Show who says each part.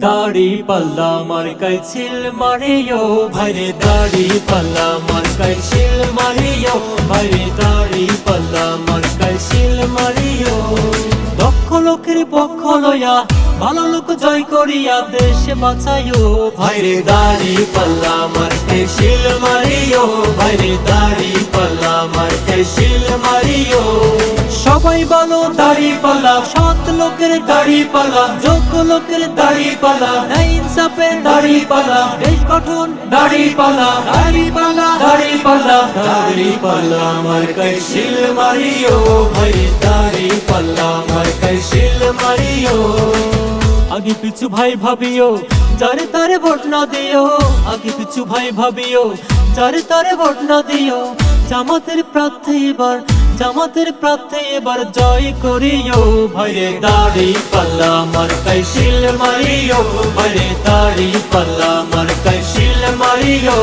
Speaker 1: দাড়ি পাল্লা মার্কায় ছিল মারিও ভাইরে, দাড়ি পাল্লা মার্কায় ছিল মারিও ভাইরে, দাড়ি পাল্লা মার্কায় ছিল মারিও। দক্ষ লোকের পক্ষ লইয়া ভালো লোক জয় করিয়া দেশ বাঁচাইও ভাইরে, দাড়ি পাল্লা মার্কায় ছিল মারিও ভাইরে, দাড়ি পাল্লা মার্কায় ছিল মারিও। সবাই বলো দাড়ি পাল্লা, সৎ লোকের দাড়ি পাল্লা, যোগ্য লোকের দাড়ি পাল্লা, ন্যায় ইনসাফের দাড়ি পাল্লা, দেশ গঠন দাড়ি পাল্লা, দাড়ি পাল্লা, দাড়ি পাল্লা, দাড়ি পাল্লা মার্কায় ছিল মারিও ভাইরে, দাড়ি পাল্লা মার্কায় ছিল মারিও। আগে পিছু ভাই ভাবিও, যারে তারে ভোট না দিও, আগে পিছু ভাই ভাবিও, যারে তারে ভোট না দিও। জামাতের প্রার্থী এবার, জামাতের প্রার্থী এবার জয় করিও ভাইরে, দাড়ি পাল্লা মার্কায় ছিল মারিও ভাইরে, দাড়ি পাল্লা মার্কায় ছিল মারিও।